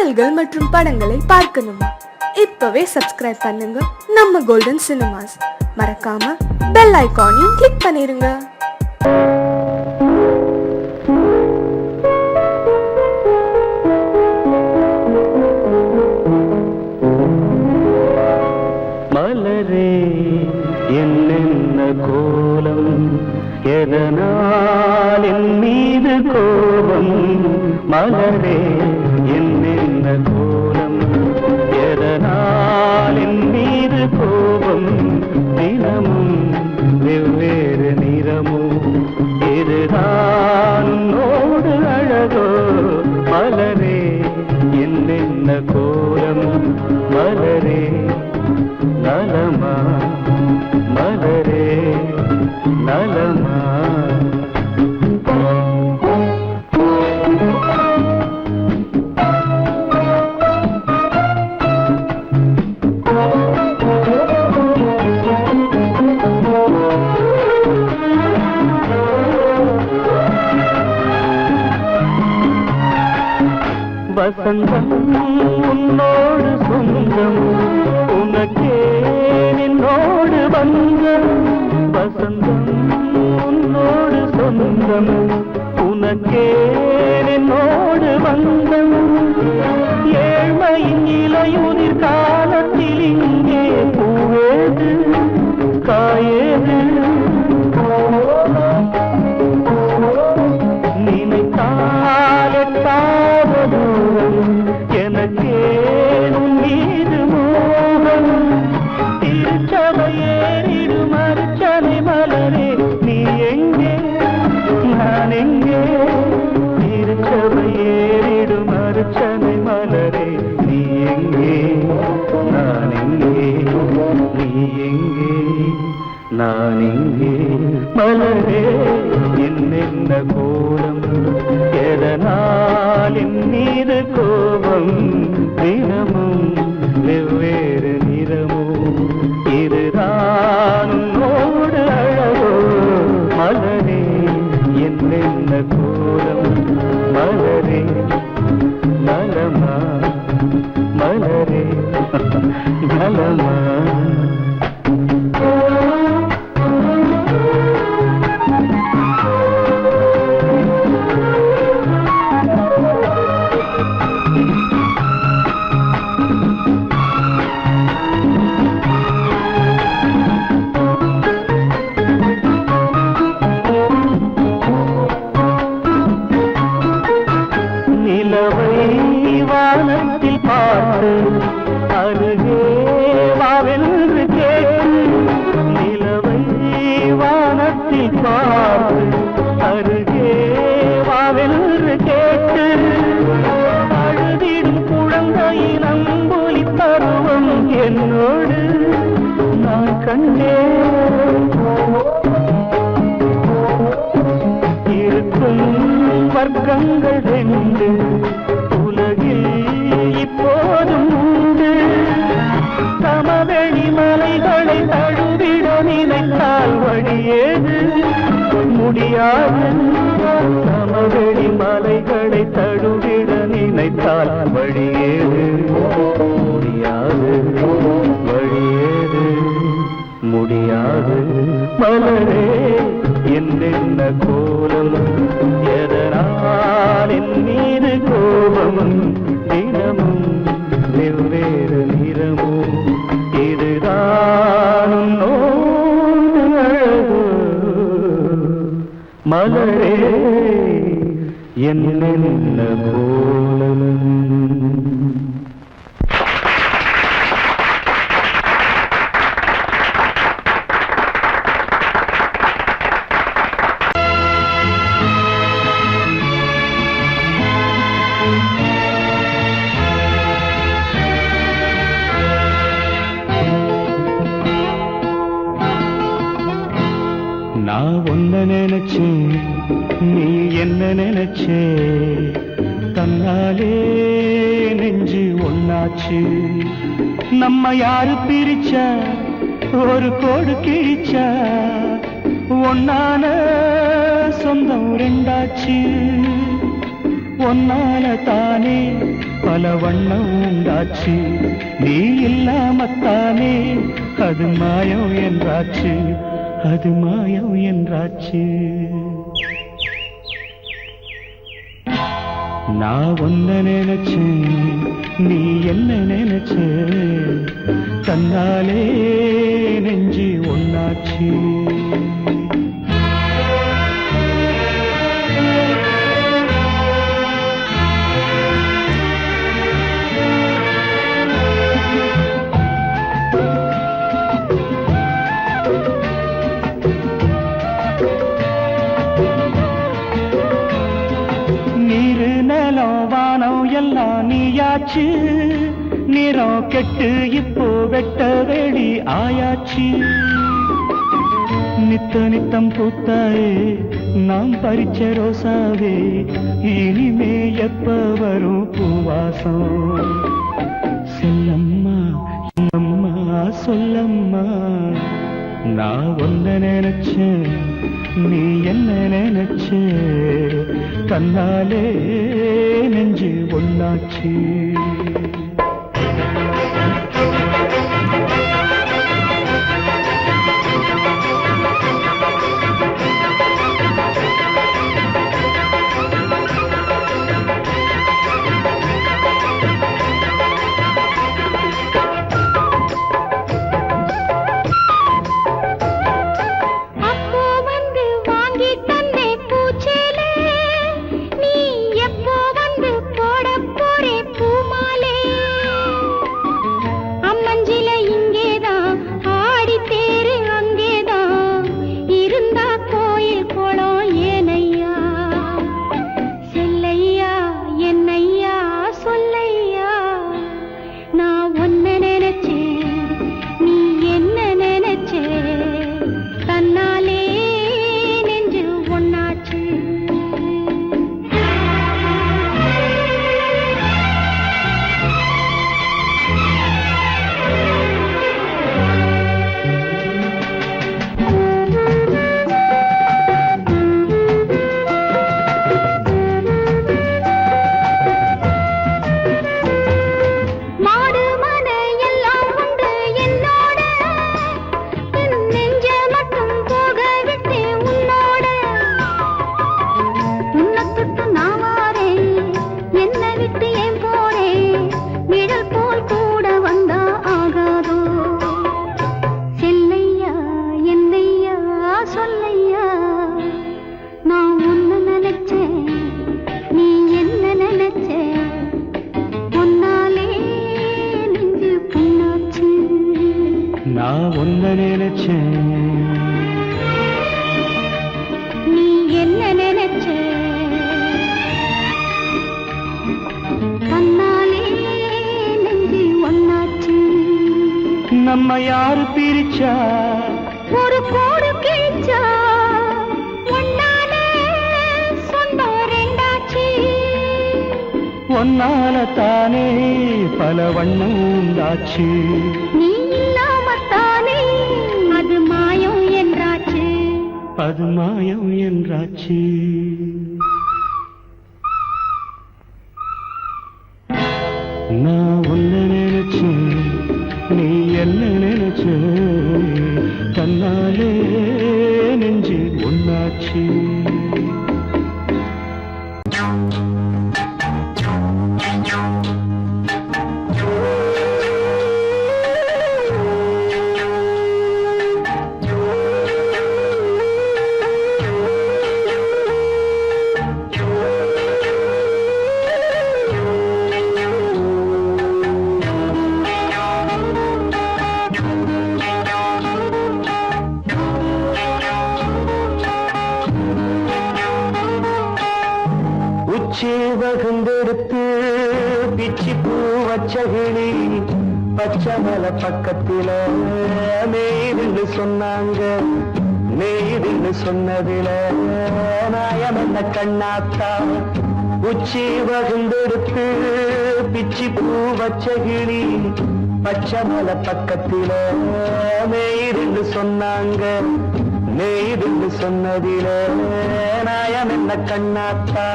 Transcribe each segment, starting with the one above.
பாடல்கள் மற்றும் படங்களை பார்க்கணுமா? இப்பவே சப்ஸ்கிரைப் பண்ணுங்க நம்ம கோல்டன் சினிமாஸ். மறக்காம பெல் ஐகானையும் கிளிக் பண்ணிருங்க. மலரே என்னென்ன கோலம், எதனால் என் மீது கோபம்? மலரே என்னென்ன கோலம், எதனால் என் மீது கோபம்? தினமும் வெவ்வேறு நிறமும், இதுதான் உன்னோடு அழகோ? மலரே என்னென்ன கோலம், மலரே நலமா, மலரே நலமா? வசந்தம் உன்னோடு சொந்தம், உனக்கே என்னோடு பந்தம். வசந்தம் உன்னோடு சொந்தம், உனக்கே என்னோடு பந்தம். ஏழ்மையின் இலையுதிர் காலத்தில் இங்கே பூவேது காயேது? நினைத்தால் எட்டாத தூரம், எனக்கேனும் மீது மோகம். திருச்சபையேறிடும் அர்ச்சனை மலரே, நீ எங்கே நான் எங்கே? திருச்சபையேறிடும் அர்ச்சனை மலரே, நீ எங்கே நான் எங்கே? நீ எங்கே நான் எங்கே? மலரே என்னென்ன கோலம், எதனால் என் மீது கோபம்? தினமும் வெவ்வேறு நிறமும், இதுதான் உன்னோடு அழகோ? மலரே என்னென்ன கோலம், மலரே நலமா, மலரே நலமா? நிலவை வானத்தில் பார்த்து அருகே வாவென்று கேட்டு, நிலவை வானத்தில் பார்த்து அருகே வாவென்று கேட்டு, அழுதிடும் குழந்தையின் அம்புலி பருவம் என்னோடு நான் கண்டேன். இருக்கும் வர்க்கங்கள் ரெண்டு உலகில் இப்போதும் உண்டு. சமவெளி மலைகளை தழுவிட நினைத்தால் வழியேது? முடியாது. சமவெளி மலைகளை தழுவிட நினைத்தால் வழியேது? முடியாது. வழியேது? முடியாது. மலரே என்னென்ன கோலம், எதனால் என் மீது கோபம்? தினமும் வெவ்வேறு நிறமும், இதுதான் உன்னோடு அழகோ? மலரே என்னென்ன கோலம். நான் ஒன்ன நினைச்சேன், நீ என்ன நினைச்சே? தன்னாலே நெஞ்சு ஒன்னாச்சு. நம்ம யாரு பிரிச்சா ஒரு கோடு கிழிச்சா? ஒன்னான சொந்தம் ரெண்டாச்சு. ஒன்னால தானே பல வண்ணம் உண்டாச்சு. நீ இல்லாமத்தானே அது மாயம் என்றாச்சு, அது மாயம் என்றாச்சு. நான் ஒன்ன நினைச்சேன், நீ என்ன நினைச்ச, தன்னாலே நெஞ்சு ஒன்னாச்சு. எல்லாம் நீயாச்சு, நிறம் கெட்டு இப்போ வெட்ட வெளி ஆயாச்சு. நித்த நித்தம் பூத்தாயே நாம் பறிச்ச ரோசாவே, இனிமே எப்ப வரும் பூவாசம். சொல்லம்மா அம்மா சொல்லம்மா, நான் ஒன்ன நினைச்சேன், நீ என்ன நினைச்ச, தன்னாலே நெஞ்சு ஒன்னாச்சு. நான் ஒன்ன நினைச்சேன், நீ என்ன நினைச்ச, கண்ணாலே நெஞ்சு ஒன்னாச்சு. நம்ம யாரு பிரிச்சா ஒரு கோடு கிழிச்சா, ஒன்னாலே சொந்தம் ரெண்டாச்சு. ஒன்னால தானே பல வண்ணம் உண்டாச்சு. நீ இல்லாமத்தானே அது மாயம் என்றாச்சு, அது மாயம் என்றாச்சு. நான் ஒன்ன நினைச்சேன், நீ என்ன நினைச்ச, தன்னாலே நெஞ்சு ஒன்னாச்சு. வகுந்தெடுத்து பிச்சி பூ வச்சகிளி பச்சமல பக்கத்தில மேய்துன்னு சொன்னாங்க. மேய்துன்னு சொன்னதில நாயம் என்ன கண்ணாத்தா. உச்சி வகுந்தெடுத்து பிச்சி பூ வச்சகிளி பச்சமல பக்கத்தில மேய்துன்னு சொன்னாங்க. மேய்துன்னு சொன்னதில நாயம் என்ன கண்ணாத்தா.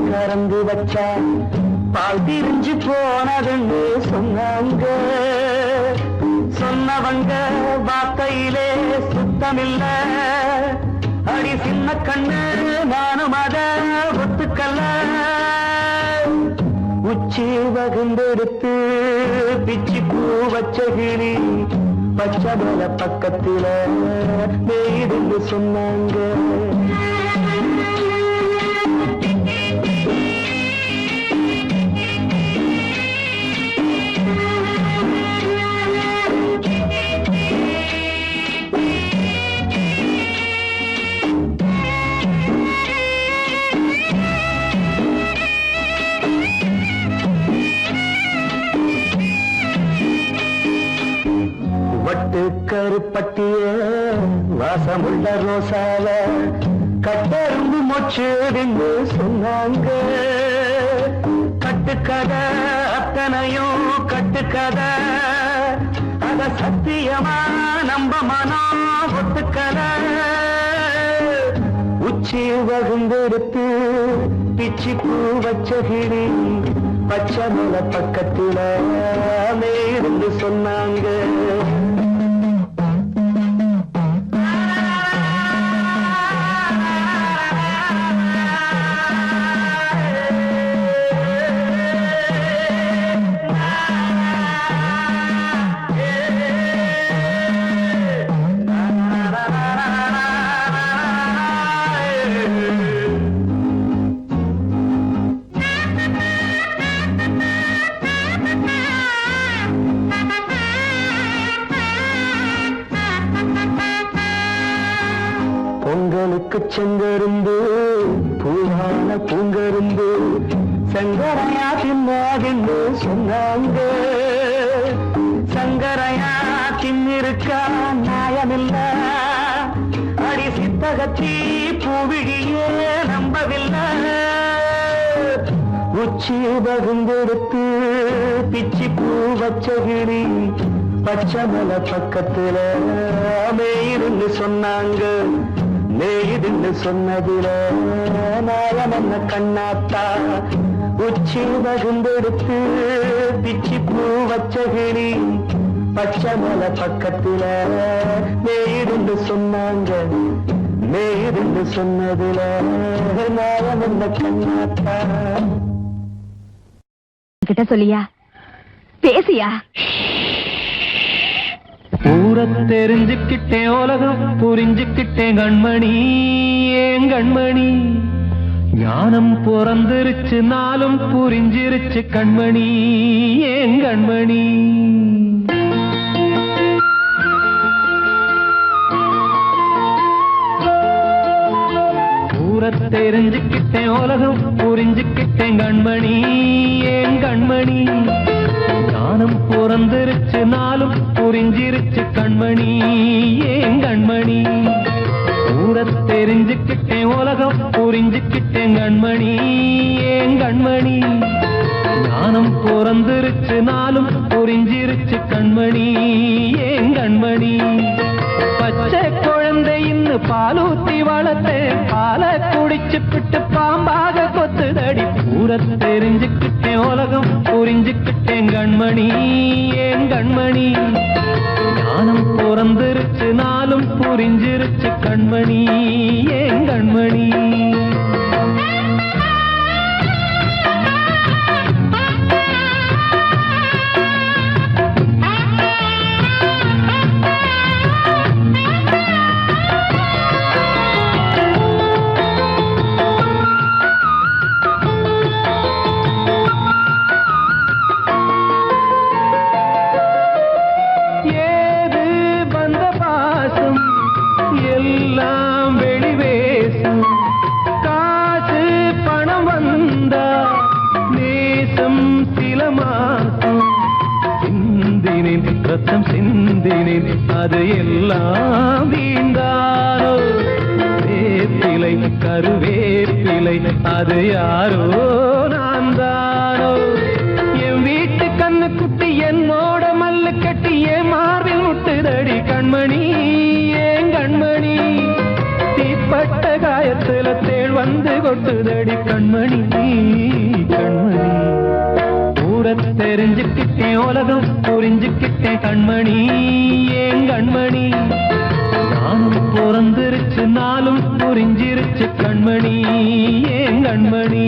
கறந்து வச்சா பால் திரிஞ்சு போனதுன்னு சொன்னாங்க. சொன்னவங்க வார்த்தையிலே சுத்தமில்ல. அடி சின்ன கண்ணு நானும் அத ஒத்துக்கல்ல. உச்சி வகுந்தெடுத்து பிச்சி பூ வச்ச கிளி பச்சை மலை பக்கத்தில மேய்துன்னு சொன்னாங்க. வட்டு கருப்பட்டிய வாசமுள்ள ரோசால கட்டரும்பு மொச்சுன்னு சொன்னாங்க. கட்டுக்கதை அத்தனையும் கட்டுக்கதை, அத சத்தியமா நம்ப மனம் ஒத்துக்கதை. உச்சி வகுந்தெடுத்து பிச்சி பூ வச்ச கிளி பச்சை மலை பக்கத்தில மேருந்து சொன்னாங்க. பொங்கலுக்கு செங்கருந்து பூவான பூங்கருந்து சங்கரையா தின்னாதின்னு சொன்னாங்க. சங்கரையா தின்னிருக்கா நியாயமில்ல. அடி சித்தகத்தி பூவிழியே நம்பவில்லை. உச்சி பகுந்தெடுத்து பிச்சி பூ வச்ச கிளி பச்சை மலை பக்கத்துல மேயிருந்து சொன்னாங்க. மேயிருந்து சொன்னதில நாயம் என்ன கண்ணாத்தா. உச்சி பகுந்தெடுத்து பிச்சி பூ வச்ச கிளி பச்சை மலை பக்கத்துல மேயிருந்து சொன்னாங்க. மேயிருந்து சொன்னதில நாயம் என்ன கண்ணாத்தா. கிட்ட சொல்லியா பேசியா? ஊரை தெரிஞ்சுக்கிட்டேன், உலகம் புரிஞ்சுக்கிட்டேன் கண்மணி. ஏன் கண்மணி ஞானம் பிறந்திருச்சு, நாளும் புரிஞ்சிருச்சு கண்மணி. ஏன் கண்மணி ஊரை தெரிஞ்சுக்கிட்டேன், உலகம் புரிஞ்சுக்கிட்டேன் கண்மணி. ஏன் கண்மணி ஞானம் பிறந்திருச்சு, நாளும் புரிஞ்சிருச்சு கண்மணி. ஏன் கண்மணி ஊரை தெரிஞ்சுக்கிட்டேன், உலகம் புரிஞ்சுக்கிட்டேன் கண்மணி. ஏன் கண்மணி ஞானம் பிறந்திருச்சு, நாளும் புரிஞ்சிருச்சு கண்மணி. ஏன் கண்மணி பச்சை குழந்தை இன்னும் பாலூத்தி வளர்த்தேன், பாலை குடிச்சு பிட்டு பாம்பாக கொத்துதடி. ஊரை தெரிஞ்சுக்கிட்டேன், உலகம் புரிஞ்சுக்கிட்டேன் கண்மணி. ஏன் கண்மணி ஞானம் பிறந்திருச்சு, நாளும் புரிஞ்சிருச்சு கண்மணி. ஏன் கண்மணி ரத்தம் சிந்தினேன், அது எல்லாம் வீண்டானோ. வேப்பிலை கருவேப்பிலை அது யாரோ நான் தானோ. என் வீட்டு கண்ணு குட்டி என்னோட மல்லு கட்டி என் மார்பில் முட்டுதடி கண்மணி. ஏன் கண்மணி தீப்பட்ட காயத்துல தேள் வந்து கொட்டுதடி கண்மணி கண்மணி ஊர தெரிஞ்சுக்கிட்டேன் உலகம் புரிஞ்சுக்கிட்டேன் கண்மணி ஏன் கண்மணி நானும் பிறந்திருச்சு நாளும் புரிஞ்சிருச்சு கண்மணி ஏன் கண்மணி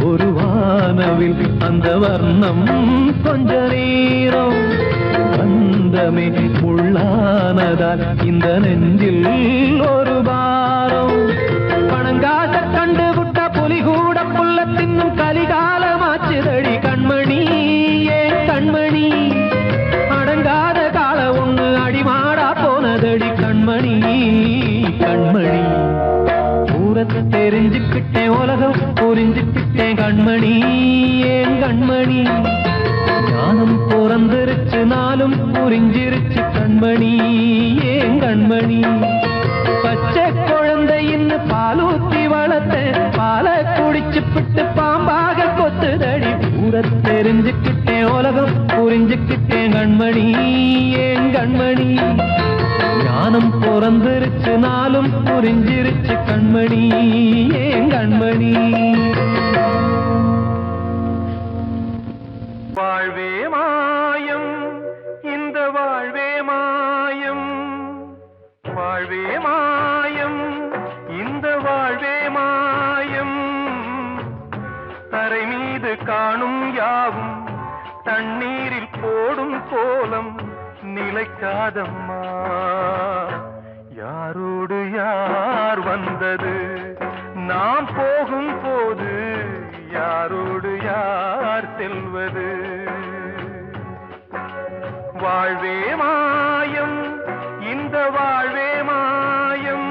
ஒரு வானவில் அந்த வர்ணம் கொஞ்ச நேரம் வந்தமே உள்ளானதால் இந்த நெஞ்சில் ஒரு பாரம் பணங்காச கண்டு விட்ட புலி கூட புல்ல தின்னும் கலிகாலமாச்சுதடி கண்மணி ஏன் கண்மணி அடங்காத கால ஒண்ணு அடிமாடா போனதடி கண்மணி கண்மணி தெரிஞ்சுக்கிட்டேன் உலகம் புரிஞ்சுக்கிட்டேன் கண்மணி ஏன் கண்மணி ஞானம் பிறந்திருச்சு நாளும் புரிஞ்சிருச்சு கண்மணி ஏன் கண்மணி பச்சை குழந்தை இன்னும் பாலூத்தி வளர்த்த பால குடிச்சு பிட்டு பாம்பாக கொத்துதடி ஊர தெரிஞ்சுக்கிட்டேன் உலகம் புரிஞ்சுக்கிட்டேன் கண்மணி ஏன் கண்மணி ஞானம் பிறந்திருச்சு நாளும் புரிஞ்சிருச்சு கண்மணி ஏன் கண்மணி வாழ்வே மாயம் இந்த வாழ்வே மாயம் வாழ்வே மாயம் இந்த வாழ்வே மாயம் தரை மீது காணும் யாவும் தண்ணீரில் போடும் கோலம் நிலைக்காதம்மா யாரோடு யார் வந்தது நாம் போகும் போது யாரோடு யார் செல்வது வாழ்வே மாயம் இந்த வாழ்வே மாயம்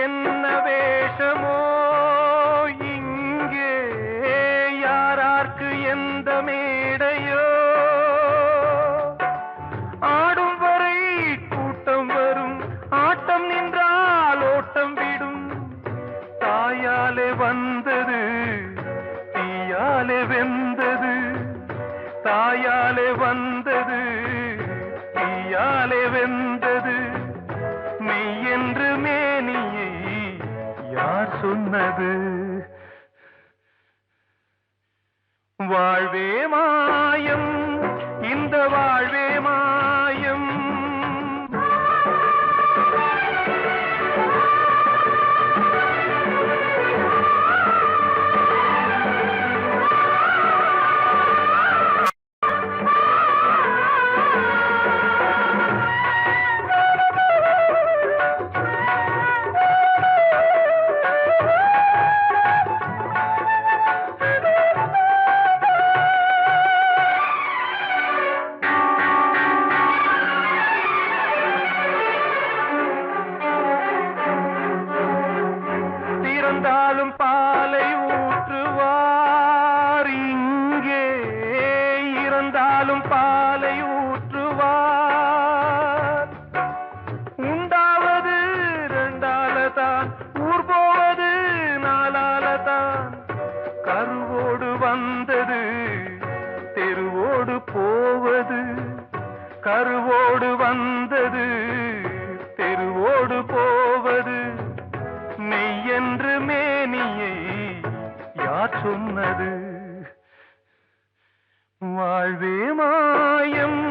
என்ன வேஷமோ இங்கே யாரார்க்கு எந்த மேடையோ ஆடும் வரை கூட்டம் வரும் ஆட்டம் நின்றால் ஓட்டம் விடும் தாயாலே வந்தது தீயாலே வெந்தது தாயாலே வந்தது தீயாலே வெந்தது மெய் என்று மேனியை யார் சொன்னது வாழ்வே மாயம் இந்த வாழ்வே மாயம் சொன்னது வாழ்வே மாயம்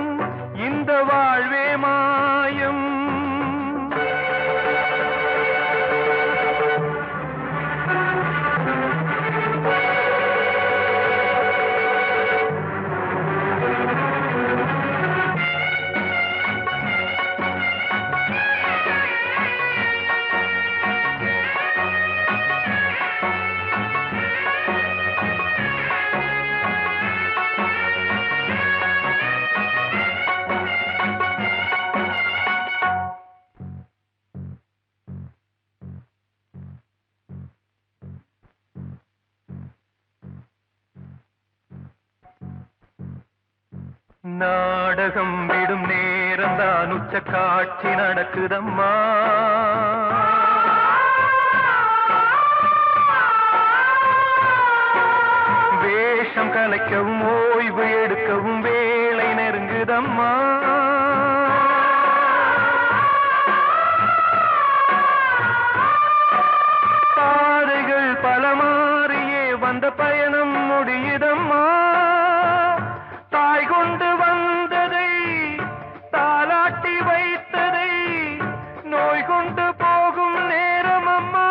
இந்த வாழ்வே மாயம் நாடகம் விடும் நேரம் தான் உச்ச காட்சி நடக்குதம்மா வேஷம் கலைக்கவும் ஓய்வு எடுக்கவும் வேலை நெருங்குதம்மா பாதைகள் பல மாறியே வந்த பயணம் முடியுதம்மா தாய் கொண்டு வந்ததை தாலாட்டி வைத்ததை நோய் கொண்டு போகும் நேரம் அம்மா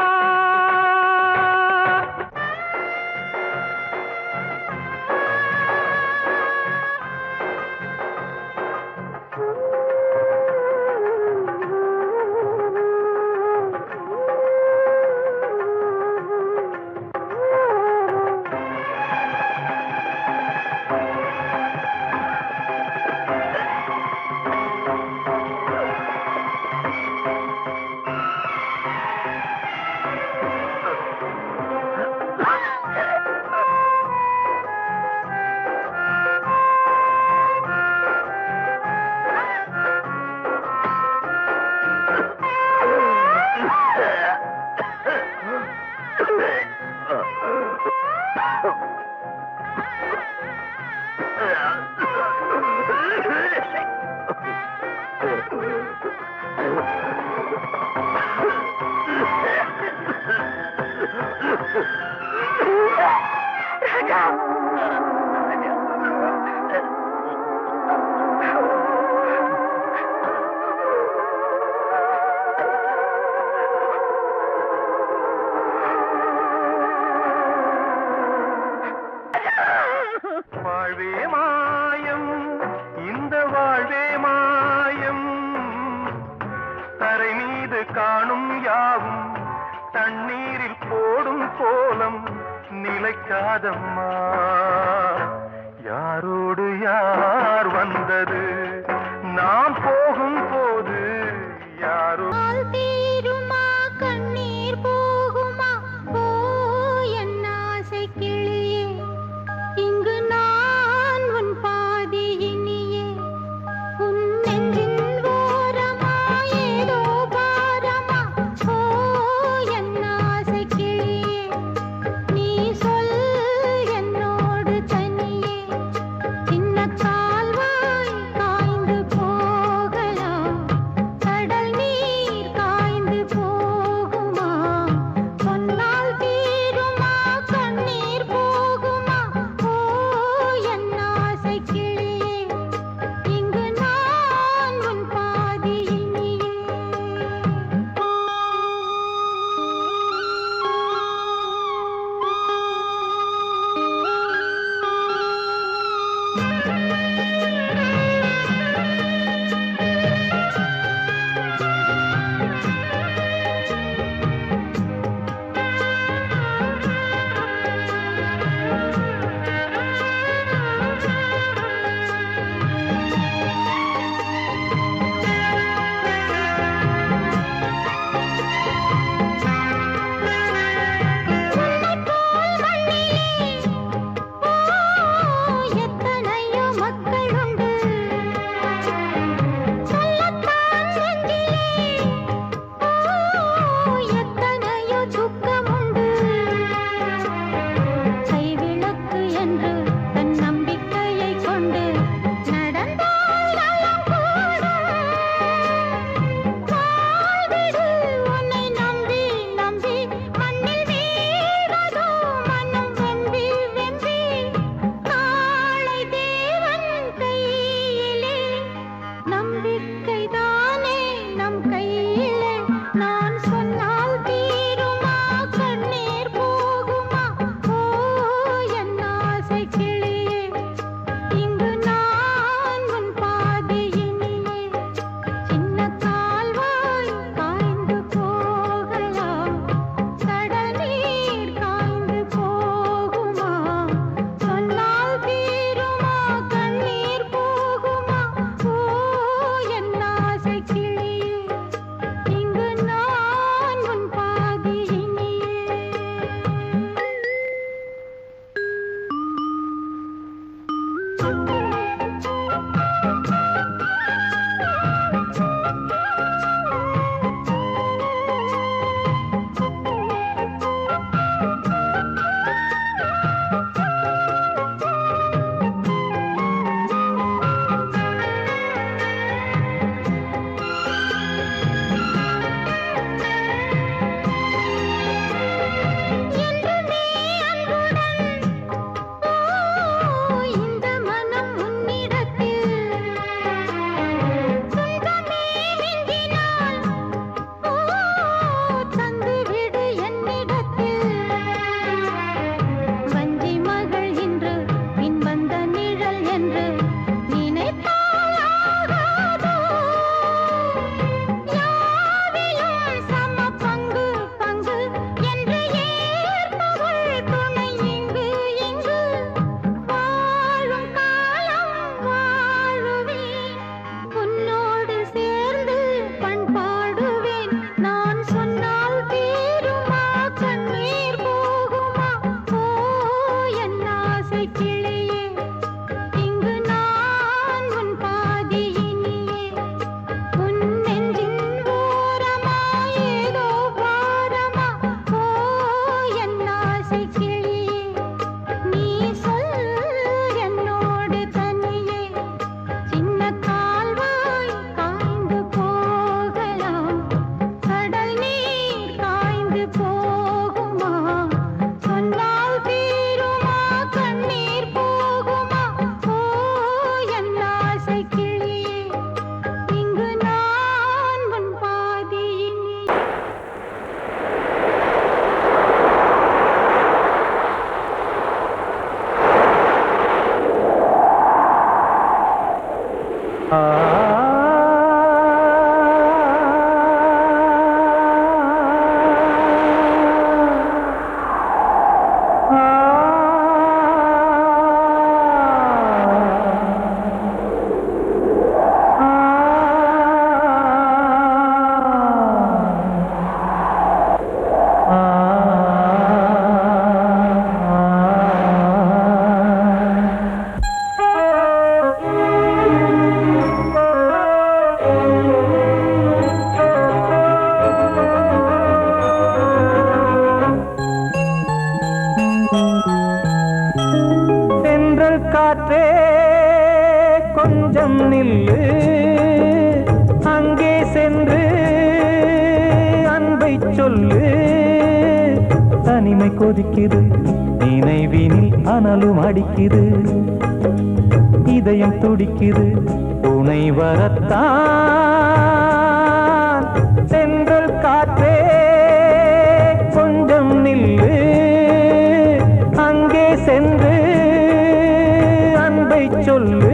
வாழ்வே மாயம் இந்த வாழ்வே மாயம் தரை மீது காணும் யாவும் தண்ணீரில் போடும் கோலம் நிலைக்காதம்மா யாரோடு யார் வந்தது நாம் போகும் போது யாரோ தீருமா கண்ணீர் போகுமா போ என் ஆசை கிளியே இங்கு நான் உன் பாதி இனியே உன் நெஞ்சின் ஓரமா ஏதோ பாரமா போ என் ஆசை கிளியே நீ சொல் என்னோடு தனியே சின்ன கால்வாய் காய்ந்து போகலாம் கடல் நீர் காய்ந்து போகுமா சொன்னால் தீருமா கண்ணீர் போகுமா ஓ என் ஆசை கிளியே இங்கு நான் உன் பாதி எத்தனையோ மக்கள் உண்டு சொல்லத்தான் நெஞ்சிலே எத்தனையோ துக்கம் உண்டு கைவிளக்கு என்று தன் நம்பிக்கையை கொண்டு நடந்தால் நலம் கூடும் வாழ்விடு உன்னை நம்பி நம்பி மண்ணில் வீழ்வதோ மனம் வெம்பி காற்றே கொஞ்சம் நில்லு, அங்கே சென்று அன்பை சொல்லு. தனிமை கொதிக்குது, நினைவினில் அனலும் அடிக்குது, இதயம் துடிக்குது, துணை வரத்தான். சென்றல் காற்றே கொஞ்சம் நில்லு, அங்கே சென்று அன்பை சொல்லு.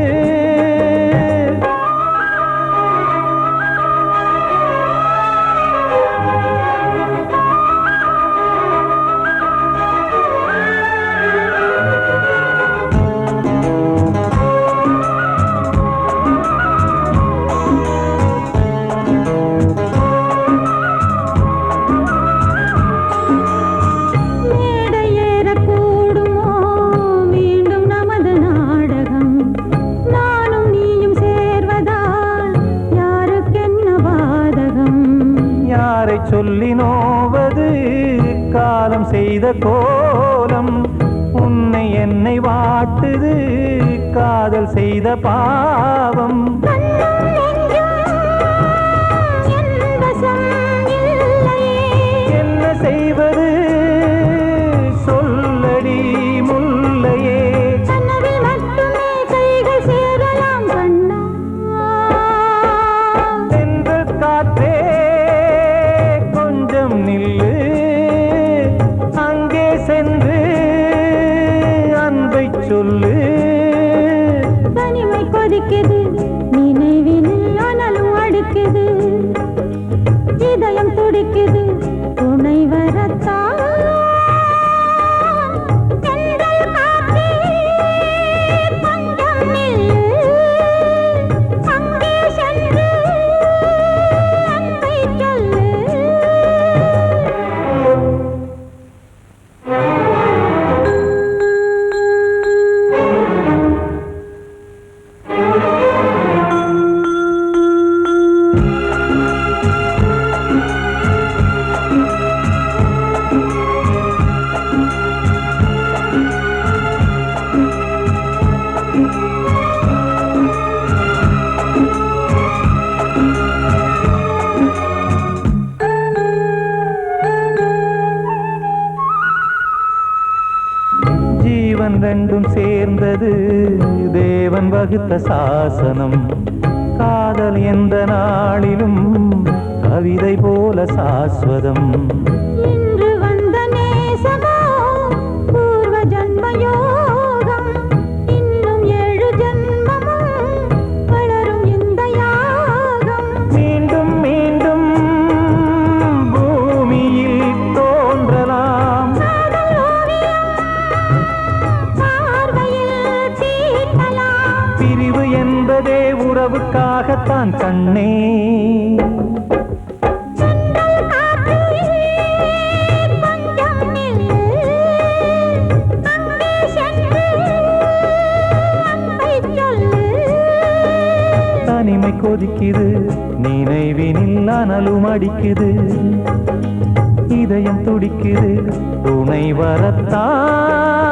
சொல்லி நோவது காலம் செய்த கோலம், உன்னை என்னை வாட்டுது காதல் செய்த பாவம். என்ன செய்வது சொல்லடி முல்லையே. சென்று காற்றே நில்லு, அங்கே சென்று அன்பை சொல்லு. தனிமை கொதிக்குது, நினைவினில் அனலும் அடிக்குது, இதயம் துடிக்குது, துணை வரத்தான். ஜீவன் ரெண்டும் சேர்ந்தது தேவன் வகுத்த சாசனம். காதல் எந்த நாளிலும் கவிதை போல சாஸ்வதம். இன்று வந்த நேசமோ பூர்வ ஜன்ம யோகம், இன்னும் 7 ஜன்மமும் வளரும் இந்த யாகம். மீண்டும் மீண்டும் பூமியில் தோன்றலாம், பிரிவு என்பதே உறவுக்காகத்தான் கண்ணே. தனிமை கொதிக்குது, நினைவினில் அனலும் அடிக்குது, இதயம் துடிக்குது, துணை வரத்தான்.